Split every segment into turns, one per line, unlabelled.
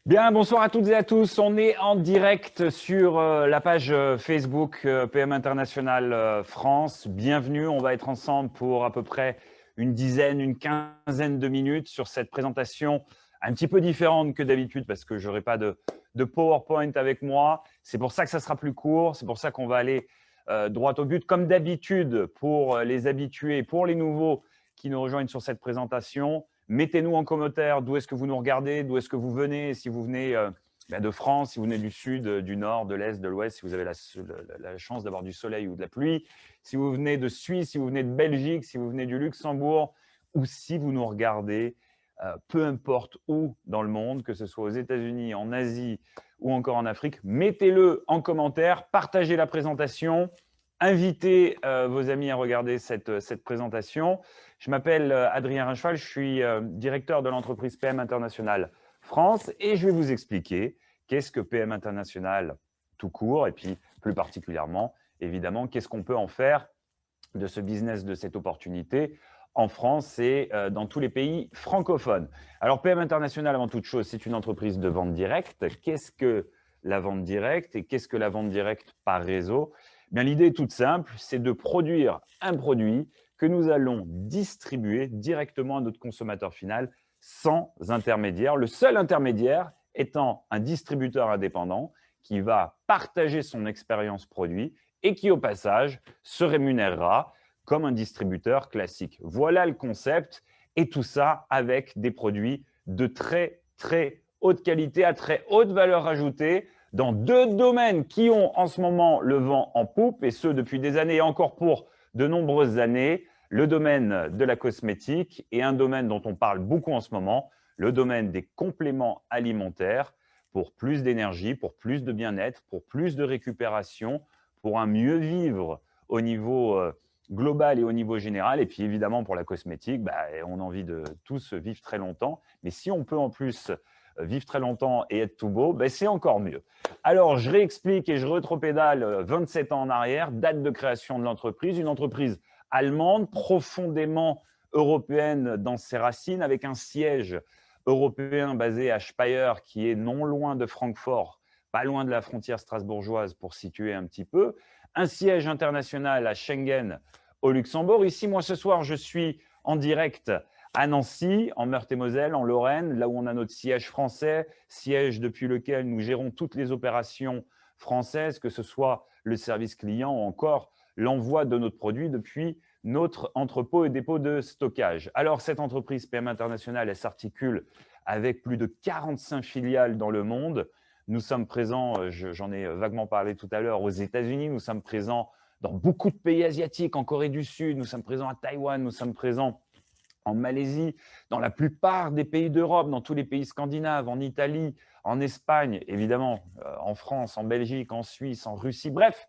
Bien, bonsoir à toutes et à tous. On est en direct sur la page Facebook PM International France. Bienvenue, on va être ensemble pour à peu près une dizaine, une quinzaine de minutes sur cette présentation un petit peu différente que d'habitude parce que je n'aurai pas de PowerPoint avec moi. C'est pour ça que ça sera plus court, c'est pour ça qu'on va aller droit au but. Comme d'habitude, pour les habitués, pour les nouveaux qui nous rejoignent sur cette présentation, mettez-nous en commentaire d'où est-ce que vous nous regardez, d'où est-ce que vous venez, si vous venez de France, si vous venez du sud, du nord, de l'est, de l'ouest, si vous avez la chance d'avoir du soleil ou de la pluie, si vous venez de Suisse, si vous venez de Belgique, si vous venez du Luxembourg, ou si vous nous regardez, peu importe où dans le monde, que ce soit aux États-Unis, en Asie ou encore en Afrique, mettez-le en commentaire, partagez la présentation, invitez vos amis à regarder cette présentation. Je m'appelle Adrien Rincheval, je suis directeur de l'entreprise PM International France et je vais vous expliquer qu'est-ce que PM International tout court et puis plus particulièrement, évidemment, qu'est-ce qu'on peut en faire de ce business, de cette opportunité en France et dans tous les pays francophones. Alors PM International, avant toute chose, c'est une entreprise de vente directe. Qu'est-ce que la vente directe et qu'est-ce que la vente directe par réseau? Bien, l'idée est toute simple, c'est de produire un produit que nous allons distribuer directement à notre consommateur final sans intermédiaire. Le seul intermédiaire étant un distributeur indépendant qui va partager son expérience produit et qui, au passage, se rémunérera comme un distributeur classique. Voilà le concept et tout ça avec des produits de très, très haute qualité, à très haute valeur ajoutée, dans deux domaines qui ont en ce moment le vent en poupe, et ce depuis des années et encore pour de nombreuses années, le domaine de la cosmétique et un domaine dont on parle beaucoup en ce moment, le domaine des compléments alimentaires pour plus d'énergie, pour plus de bien-être, pour plus de récupération, pour un mieux vivre au niveau global et au niveau général. Et puis évidemment, pour la cosmétique, on a envie de tous vivre très longtemps. Mais si on peut en plus vivre très longtemps et être tout beau, c'est encore mieux. Alors, je réexplique et je retropédale 27 ans en arrière, date de création de l'entreprise, une entreprise allemande, profondément européenne dans ses racines, avec un siège européen basé à Speyer, qui est non loin de Francfort, pas loin de la frontière strasbourgeoise pour situer un petit peu, un siège international à Schengen au Luxembourg. Ici, moi, ce soir, je suis en direct à Nancy, en Meurthe-et-Moselle, en Lorraine, là où on a notre siège français, siège depuis lequel nous gérons toutes les opérations françaises, que ce soit le service client ou encore l'envoi de notre produit depuis notre entrepôt et dépôt de stockage. Alors, cette entreprise PM International, elle s'articule avec plus de 45 filiales dans le monde. Nous sommes présents, j'en ai vaguement parlé tout à l'heure, aux États-Unis, nous sommes présents dans beaucoup de pays asiatiques, en Corée du Sud, nous sommes présents à Taïwan, nous sommes présents en Malaisie, dans la plupart des pays d'Europe, dans tous les pays scandinaves, en Italie, en Espagne, évidemment, en France, en Belgique, en Suisse, en Russie. Bref,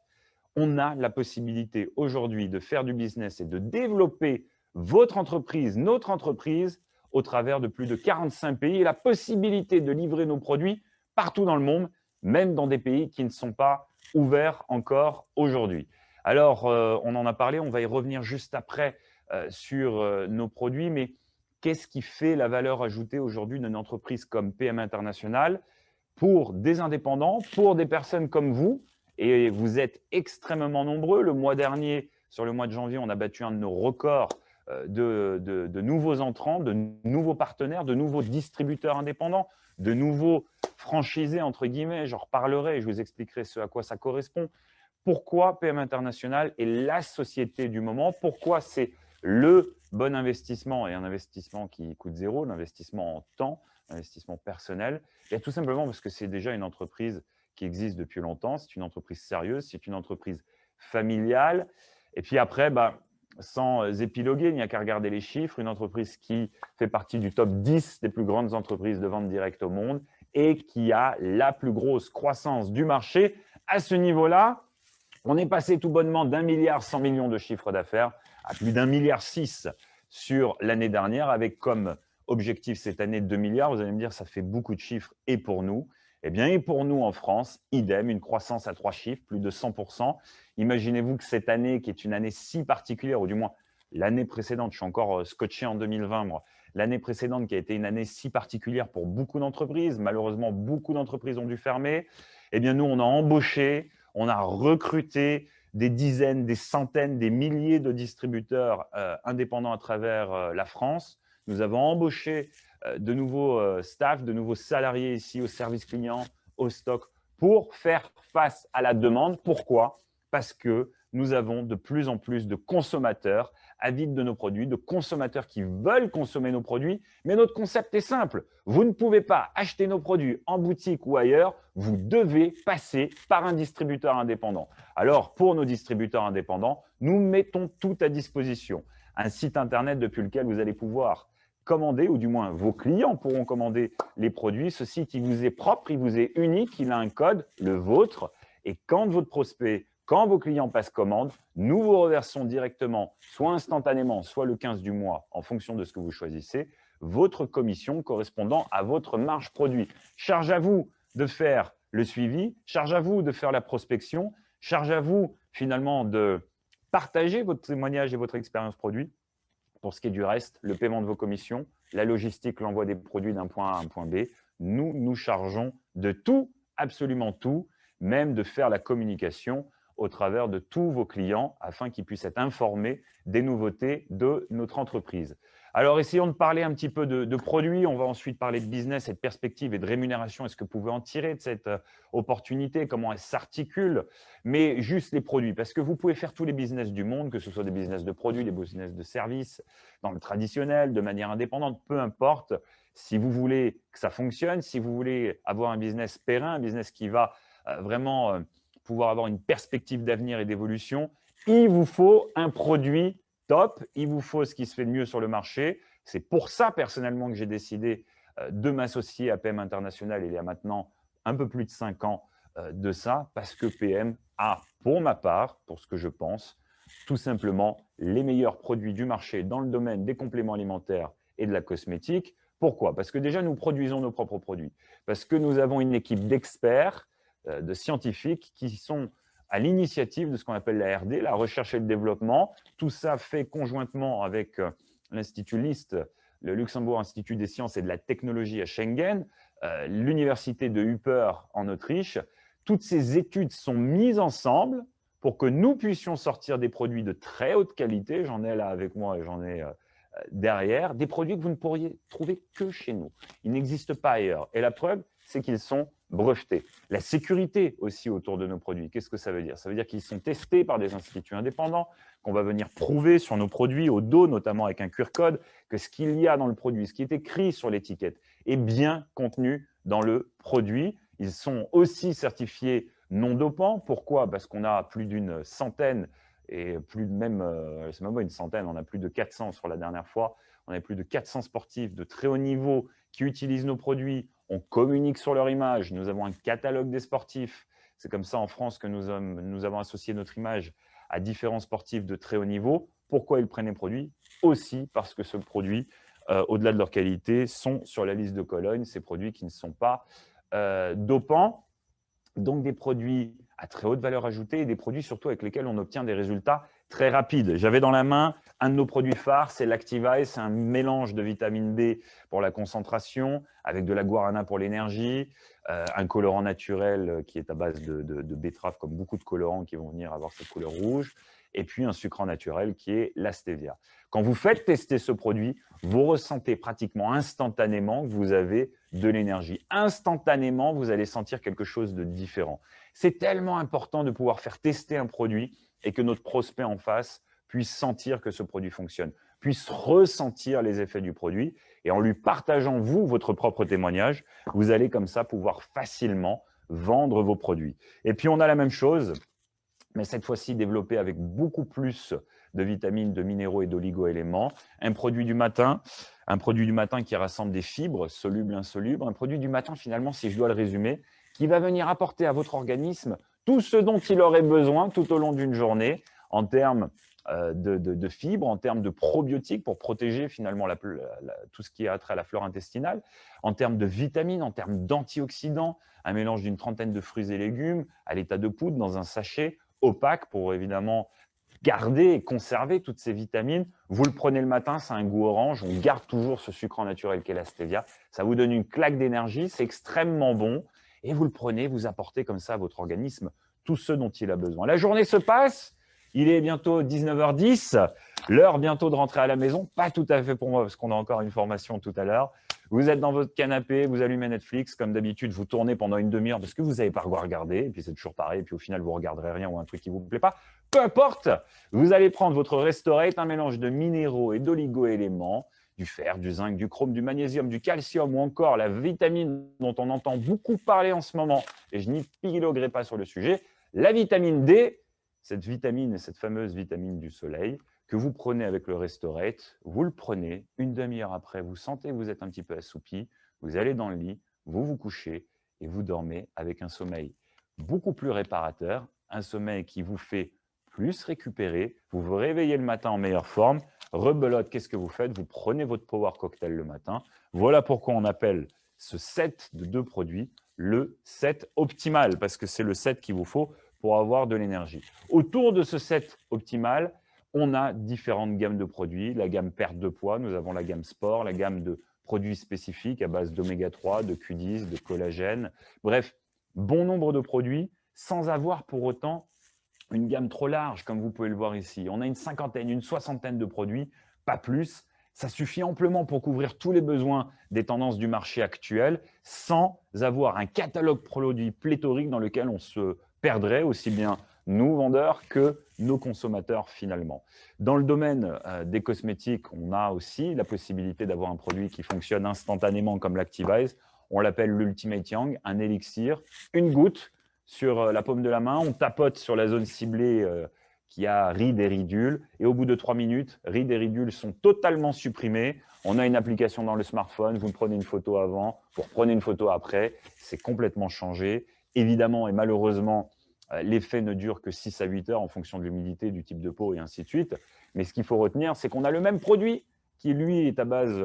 on a la possibilité aujourd'hui de faire du business et de développer votre entreprise, notre entreprise, au travers de plus de 45 pays et la possibilité de livrer nos produits partout dans le monde, même dans des pays qui ne sont pas ouverts encore aujourd'hui. Alors, on en a parlé, on va y revenir juste après sur nos produits, mais qu'est-ce qui fait la valeur ajoutée aujourd'hui d'une entreprise comme PM International pour des indépendants, pour des personnes comme vous, et vous êtes extrêmement nombreux. Le mois dernier, sur le mois de janvier, on a battu un de nos records de nouveaux entrants, de nouveaux partenaires, de nouveaux distributeurs indépendants, de nouveaux franchisés, entre guillemets. J'en reparlerai et je vous expliquerai ce à quoi ça correspond. Pourquoi PM International est la société du moment? Pourquoi c'est le bon investissement et un investissement qui coûte zéro, l'investissement en temps, l'investissement personnel? Et tout simplement parce que c'est déjà une entreprise qui existe depuis longtemps, c'est une entreprise sérieuse, c'est une entreprise familiale. Et puis après, sans épiloguer, il n'y a qu'à regarder les chiffres, une entreprise qui fait partie du top 10 des plus grandes entreprises de vente directe au monde et qui a la plus grosse croissance du marché. À ce niveau-là, on est passé tout bonnement d'1 milliard 100 millions de chiffre d'affaires à plus d'1 milliard 6 sur l'année dernière, avec comme objectif cette année 2 milliards. Vous allez me dire, ça fait beaucoup de chiffres et pour nous. Eh bien, et pour nous en France, idem, une croissance à 3 chiffres, plus de 100%. Imaginez-vous que cette année, qui est une année si particulière, ou du moins l'année précédente, je suis encore scotché en 2020, moi, l'année précédente qui a été une année si particulière pour beaucoup d'entreprises, malheureusement, beaucoup d'entreprises ont dû fermer, eh bien, nous, on a embauché, on a recruté des dizaines, des centaines, des milliers de distributeurs indépendants à travers la France. Nous avons embauché de nouveaux staffs, de nouveaux salariés ici au service client, au stock, pour faire face à la demande. Pourquoi? Parce que nous avons de plus en plus de consommateurs avides de nos produits, de consommateurs qui veulent consommer nos produits. Mais notre concept est simple. Vous ne pouvez pas acheter nos produits en boutique ou ailleurs. Vous devez passer par un distributeur indépendant. Alors, pour nos distributeurs indépendants, nous mettons tout à disposition. Un site internet depuis lequel vous allez pouvoir commander, ou du moins vos clients pourront commander les produits. Ce site, il vous est propre, il vous est unique, il a un code, le vôtre. Et quand votre prospect, quand vos clients passent commande, nous vous reversons directement, soit instantanément, soit le 15 du mois, en fonction de ce que vous choisissez, votre commission correspondant à votre marge produit. Charge à vous de faire le suivi, charge à vous de faire la prospection, charge à vous finalement de partager votre témoignage et votre expérience produit. Pour ce qui est du reste, le paiement de vos commissions, la logistique, l'envoi des produits d'un point A à un point B, nous nous chargeons de tout, absolument tout, même de faire la communication au travers de tous vos clients afin qu'ils puissent être informés des nouveautés de notre entreprise. Alors, essayons de parler un petit peu de produits. On va ensuite parler de business et de perspective et de rémunération. Est-ce que vous pouvez en tirer de cette opportunité? Comment elle s'articule? Mais juste les produits, parce que vous pouvez faire tous les business du monde, que ce soit des business de produits, des business de services, dans le traditionnel, de manière indépendante, peu importe. Si vous voulez que ça fonctionne, si vous voulez avoir un business périn, un business qui va vraiment pouvoir avoir une perspective d'avenir et d'évolution, il vous faut un produit top, il vous faut ce qui se fait de mieux sur le marché. C'est pour ça, personnellement, que j'ai décidé de m'associer à PM International il y a maintenant un peu plus de 5 ans de ça, parce que PM a, pour ma part, pour ce que je pense, tout simplement les meilleurs produits du marché dans le domaine des compléments alimentaires et de la cosmétique. Pourquoi? Parce que déjà, nous produisons nos propres produits, parce que nous avons une équipe d'experts, de scientifiques qui sont à l'initiative de ce qu'on appelle la R&D, la recherche et le développement. Tout ça fait conjointement avec l'Institut LIST, le Luxembourg Institut des sciences et de la technologie à Schengen, l'université de Upper en Autriche. Toutes ces études sont mises ensemble pour que nous puissions sortir des produits de très haute qualité. J'en ai là avec moi et j'en ai derrière, des produits que vous ne pourriez trouver que chez nous. Ils n'existent pas ailleurs. Et la preuve, c'est qu'ils sont brevetés. La sécurité aussi autour de nos produits, qu'est-ce que ça veut dire? Ça veut dire qu'ils sont testés par des instituts indépendants, qu'on va venir prouver sur nos produits, au dos, notamment avec un QR code, que ce qu'il y a dans le produit, ce qui est écrit sur l'étiquette, est bien contenu dans le produit. Ils sont aussi certifiés non dopants. Pourquoi? Parce qu'on a plus d'une centaine et plus de même, c'est même pas une centaine, on a plus de 400 sur la dernière fois. On a plus de 400 sportifs de très haut niveau qui utilisent nos produits. On communique sur leur image. Nous avons un catalogue des sportifs. C'est comme ça en France que nous avons associé notre image à différents sportifs de très haut niveau. Pourquoi ils prennent les produits? Aussi parce que ce produit, au-delà de leur qualité, sont sur la liste de Cologne, ces produits qui ne sont pas dopants. Donc des produits à très haute valeur ajoutée et des produits surtout avec lesquels on obtient des résultats très rapides. J'avais dans la main un de nos produits phares, c'est l'Activize, c'est un mélange de vitamine B pour la concentration, avec de la guarana pour l'énergie, un colorant naturel qui est à base de betterave, comme beaucoup de colorants qui vont venir avoir cette couleur rouge, et puis un sucrant naturel qui est la stevia. Quand vous faites tester ce produit, vous ressentez pratiquement instantanément que vous avez de l'énergie. Instantanément, vous allez sentir quelque chose de différent. C'est tellement important de pouvoir faire tester un produit et que notre prospect en face puisse sentir que ce produit fonctionne, puisse ressentir les effets du produit. Et en lui partageant, vous, votre propre témoignage, vous allez comme ça pouvoir facilement vendre vos produits. Et puis, on a la même chose, mais cette fois-ci développé avec beaucoup plus de vitamines, de minéraux et d'oligo-éléments. Un produit du matin qui rassemble des fibres solubles, insolubles. Un produit du matin, finalement, si je dois le résumer, qui va venir apporter à votre organisme tout ce dont il aurait besoin tout au long d'une journée en termes de fibres, en termes de probiotiques pour protéger finalement tout ce qui a trait à la flore intestinale, en termes de vitamines, en termes d'antioxydants, un mélange d'une trentaine de fruits et légumes à l'état de poudre dans un sachet opaque pour évidemment garder et conserver toutes ces vitamines. Vous le prenez le matin, c'est un goût orange. On garde toujours ce sucre naturel qu'est la stevia. Ça vous donne une claque d'énergie, c'est extrêmement bon. Et vous le prenez, vous apportez comme ça à votre organisme tout ce dont il a besoin. La journée se passe, il est bientôt 19h10, l'heure bientôt de rentrer à la maison. Pas tout à fait pour moi parce qu'on a encore une formation tout à l'heure. Vous êtes dans votre canapé, vous allumez Netflix, comme d'habitude, vous tournez pendant une demi-heure parce que vous n'avez pas quoi regarder, et puis c'est toujours pareil, et puis au final, vous ne regarderez rien ou un truc qui ne vous plaît pas. Peu importe, vous allez prendre votre Restorate, un mélange de minéraux et d'oligo-éléments, du fer, du zinc, du chrome, du magnésium, du calcium ou encore la vitamine dont on entend beaucoup parler en ce moment, et je n'y piloguerai pas sur le sujet, la vitamine D, cette vitamine est cette fameuse vitamine du soleil, que vous prenez avec le Restorate, vous le prenez, une demi-heure après, vous sentez que vous êtes un petit peu assoupi, vous allez dans le lit, vous vous couchez et vous dormez avec un sommeil beaucoup plus réparateur, un sommeil qui vous fait plus récupérer, vous vous réveillez le matin en meilleure forme, rebelote, qu'est-ce que vous faites? Vous prenez votre Power Cocktail le matin. Voilà pourquoi on appelle ce set de 2 produits le set optimal, parce que c'est le set qu'il vous faut pour avoir de l'énergie. Autour de ce set optimal, on a différentes gammes de produits. La gamme perte de poids, nous avons la gamme sport, la gamme de produits spécifiques à base d'oméga 3, de Q10, de collagène. Bref, bon nombre de produits sans avoir pour autant une gamme trop large, comme vous pouvez le voir ici. On a une cinquantaine, une soixantaine de produits, pas plus. Ça suffit amplement pour couvrir tous les besoins des tendances du marché actuel sans avoir un catalogue produit pléthorique dans lequel on se perdrait, aussi bien nous, vendeurs, que nos consommateurs finalement. Dans le domaine des cosmétiques, on a aussi la possibilité d'avoir un produit qui fonctionne instantanément comme l'Activise. On l'appelle l'Ultimate Yang, un élixir, une goutte sur la paume de la main. On tapote sur la zone ciblée qui a rides et ridules. Et au bout de 3 minutes, rides et ridules sont totalement supprimés. On a une application dans le smartphone. Vous prenez une photo avant, vous reprenez une photo après. C'est complètement changé. Évidemment et malheureusement, l'effet ne dure que 6 à 8 heures en fonction de l'humidité, du type de peau et ainsi de suite. Mais ce qu'il faut retenir, c'est qu'on a le même produit qui, lui, est à base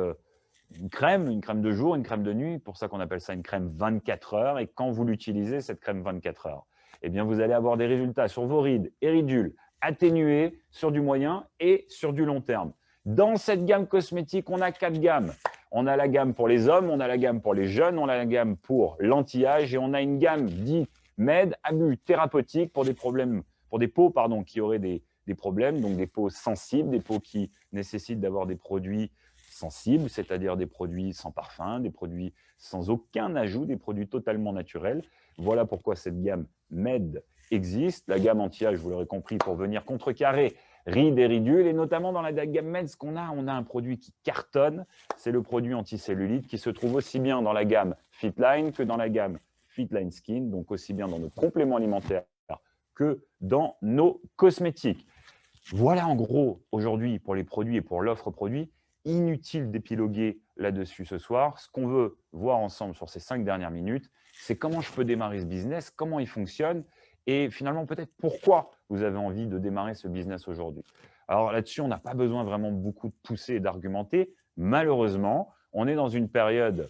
une crème de jour, une crème de nuit. Pour ça qu'on appelle ça une crème 24 heures. Et quand vous l'utilisez, cette crème 24 heures, eh bien, vous allez avoir des résultats sur vos rides et ridules atténués sur du moyen et sur du long terme. Dans cette gamme cosmétique, on a 4 gammes. On a la gamme pour les hommes, on a la gamme pour les jeunes, on a la gamme pour l'anti-âge et on a une gamme dite MED, abus thérapeutique pour des problèmes, pour des peaux qui auraient des problèmes, donc des peaux sensibles, des peaux qui nécessitent d'avoir des produits sensibles, c'est-à-dire des produits sans parfum, des produits sans aucun ajout, des produits totalement naturels. Voilà pourquoi cette gamme MED existe. La gamme anti-âge, vous l'aurez compris, pour venir contrecarrer rides et ridules. Et notamment dans la gamme MED, ce qu'on a, on a un produit qui cartonne. C'est le produit anticellulite qui se trouve aussi bien dans la gamme Fitline que dans la gamme Fitline Skin, donc aussi bien dans nos compléments alimentaires que dans nos cosmétiques. Voilà en gros aujourd'hui pour les produits et pour l'offre produit. Inutile d'épiloguer là-dessus ce soir. Ce qu'on veut voir ensemble sur ces 5 dernières minutes, c'est comment je peux démarrer ce business, comment il fonctionne et finalement peut-être pourquoi vous avez envie de démarrer ce business aujourd'hui. Alors là-dessus, on n'a pas besoin vraiment beaucoup de pousser et d'argumenter. Malheureusement, on est dans une période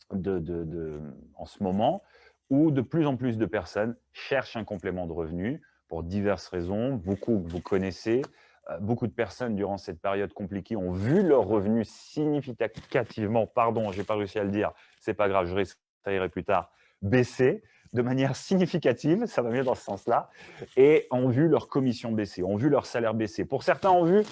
en ce moment où de plus en plus de personnes cherchent un complément de revenus pour diverses raisons, beaucoup que vous connaissez. Beaucoup de personnes, durant cette période compliquée, ont vu leurs revenus significativement, pardon, je n'ai pas réussi à le dire, c'est pas grave, je réessayerai plus tard, baisser de manière significative, ça va mieux dans ce sens-là, et ont vu leur commission baisser, ont vu leur salaire baisser. Pour certains, ont vu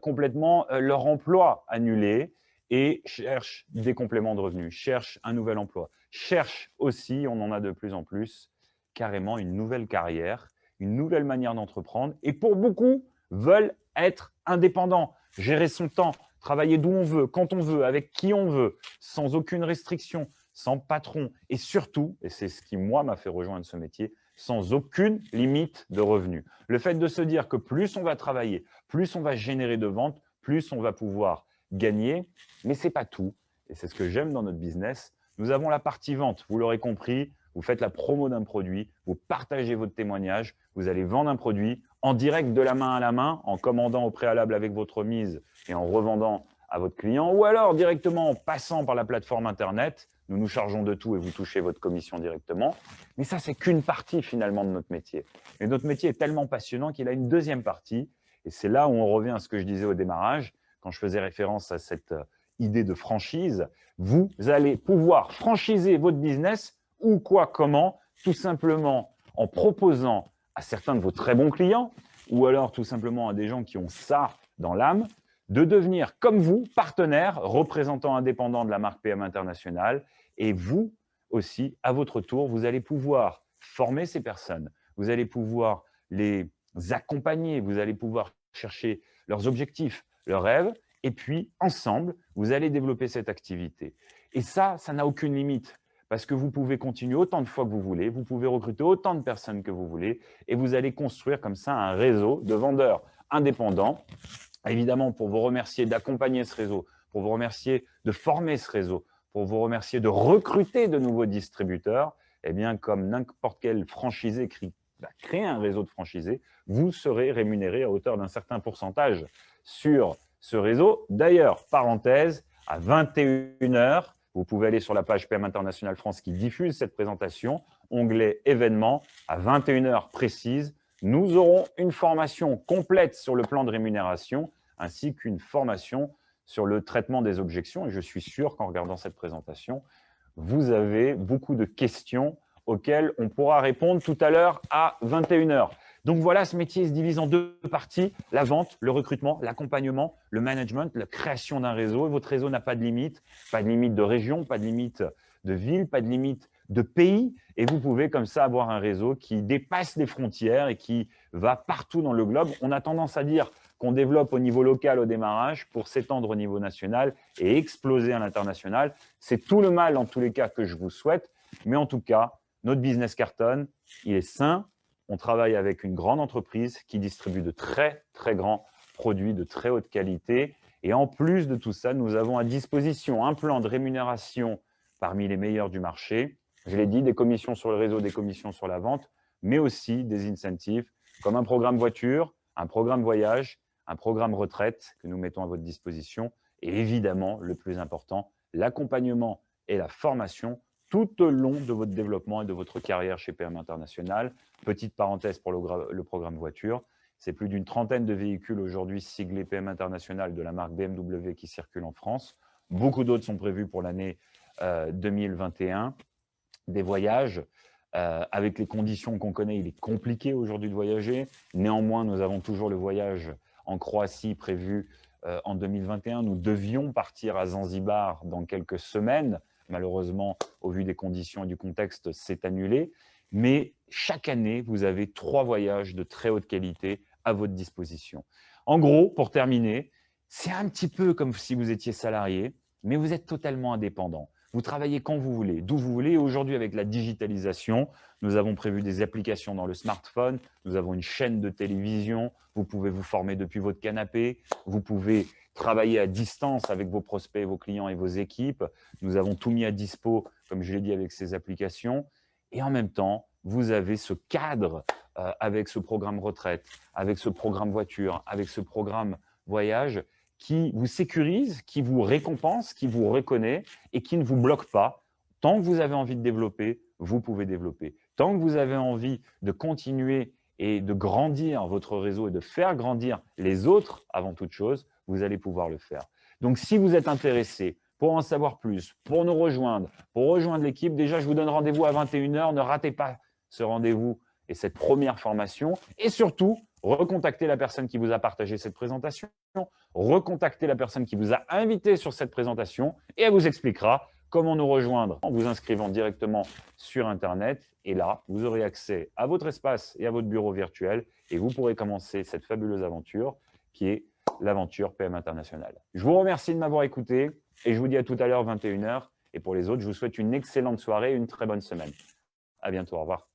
complètement leur emploi annulé et cherchent des compléments de revenus, cherchent un nouvel emploi, cherchent aussi, on en a de plus en plus, carrément une nouvelle carrière, une nouvelle manière d'entreprendre, et pour beaucoup, veulent être indépendants, gérer son temps, travailler d'où on veut, quand on veut, avec qui on veut, sans aucune restriction, sans patron et surtout, et c'est ce qui moi m'a fait rejoindre ce métier, sans aucune limite de revenus. Le fait de se dire que plus on va travailler, plus on va générer de ventes, plus on va pouvoir gagner, mais ce n'est pas tout. Et c'est ce que j'aime dans notre business. Nous avons la partie vente, vous l'aurez compris, vous faites la promo d'un produit, vous partagez votre témoignage, vous allez vendre un produit en direct de la main à la main, en commandant au préalable avec votre mise et en revendant à votre client, ou alors directement en passant par la plateforme Internet. nous nous chargeons de tout et vous touchez votre commission directement. Mais ça, c'est qu'une partie finalement de notre métier. Et notre métier est tellement passionnant qu'il a une deuxième partie. Et c'est là où on revient à ce que je disais au démarrage, quand je faisais référence à cette idée de franchise. Vous allez pouvoir franchiser votre business ou quoi, comment, tout simplement en proposant à certains de vos très bons clients ou alors tout simplement à des gens qui ont ça dans l'âme, de devenir comme vous, partenaire, représentant indépendant de la marque PM International. Et vous aussi, à votre tour, vous allez pouvoir former ces personnes, vous allez pouvoir les accompagner, vous allez pouvoir chercher leurs objectifs, leurs rêves, et puis ensemble, vous allez développer cette activité. Et ça n'a aucune limite, parce que vous pouvez continuer autant de fois que vous voulez, vous pouvez recruter autant de personnes que vous voulez, et vous allez construire comme ça un réseau de vendeurs indépendants. Évidemment, pour vous remercier d'accompagner ce réseau, pour vous remercier de former ce réseau, pour vous remercier de recruter de nouveaux distributeurs, eh bien, comme n'importe quel franchisé qui va créer un réseau de franchisés, vous serez rémunéré à hauteur d'un certain pourcentage sur ce réseau. D'ailleurs, parenthèse, à 21 h, vous pouvez aller sur la page PM International France qui diffuse cette présentation, onglet événements, à 21 h précises. Nous aurons une formation complète sur le plan de rémunération ainsi qu'une formation sur le traitement des objections. Et je suis sûr qu'en regardant cette présentation, vous avez beaucoup de questions auxquelles on pourra répondre tout à l'heure à 21 h. Donc voilà, ce métier se divise en deux parties, la vente, le recrutement, l'accompagnement, le management, la création d'un réseau. Et votre réseau n'a pas de limite de région, pas de limite de ville, pas de limite de pays. Et vous pouvez comme ça avoir un réseau qui dépasse les frontières et qui va partout dans le globe. On a tendance à dire qu'on développe au niveau local au démarrage pour s'étendre au niveau national et exploser à l'international. C'est tout le mal, en tous les cas, que je vous souhaite. Mais en tout cas, notre business cartonne, il est sain. On travaille avec une grande entreprise qui distribue de très, très grands produits de très haute qualité. Et en plus de tout ça, nous avons à disposition un plan de rémunération parmi les meilleurs du marché. Je l'ai dit, des commissions sur le réseau, des commissions sur la vente, mais aussi des incentives comme un programme voiture, un programme voyage, un programme retraite que nous mettons à votre disposition. Et évidemment, le plus important, l'accompagnement et la formation tout au long de votre développement et de votre carrière chez PM International. Petite parenthèse pour le programme voiture, c'est plus d'une trentaine de véhicules aujourd'hui siglés PM International de la marque BMW qui circulent en France. Beaucoup d'autres sont prévus pour l'année 2021. Des voyages, avec les conditions qu'on connaît, il est compliqué aujourd'hui de voyager. Néanmoins, nous avons toujours le voyage en Croatie prévu en 2021. Nous devions partir à Zanzibar dans quelques semaines. Malheureusement, au vu des conditions et du contexte, c'est annulé. Mais chaque année, vous avez 3 voyages de très haute qualité à votre disposition. En gros, pour terminer, c'est un petit peu comme si vous étiez salarié, mais vous êtes totalement indépendant. Vous travaillez quand vous voulez, d'où vous voulez. Aujourd'hui, avec la digitalisation, nous avons prévu des applications dans le smartphone, nous avons une chaîne de télévision, vous pouvez vous former depuis votre canapé, vous pouvez travailler à distance avec vos prospects, vos clients et vos équipes. Nous avons tout mis à dispo, comme je l'ai dit, avec ces applications. Et en même temps, vous avez ce cadre avec ce programme retraite, avec ce programme voiture, avec ce programme voyage qui vous sécurise, qui vous récompense, qui vous reconnaît et qui ne vous bloque pas. Tant que vous avez envie de développer, vous pouvez développer. Tant que vous avez envie de continuer et de grandir votre réseau et de faire grandir les autres avant toute chose, vous allez pouvoir le faire. Donc, si vous êtes intéressé pour en savoir plus, pour nous rejoindre, pour rejoindre l'équipe, déjà, je vous donne rendez-vous à 21 h. Ne ratez pas ce rendez-vous et cette première formation. Et surtout, recontactez la personne qui vous a partagé cette présentation, recontactez la personne qui vous a invité sur cette présentation et elle vous expliquera comment nous rejoindre en vous inscrivant directement sur Internet. Et là, vous aurez accès à votre espace et à votre bureau virtuel et vous pourrez commencer cette fabuleuse aventure qui est l'aventure PM International. Je vous remercie de m'avoir écouté et je vous dis à tout à l'heure 21 h. Et pour les autres, je vous souhaite une excellente soirée et une très bonne semaine. À bientôt, au revoir.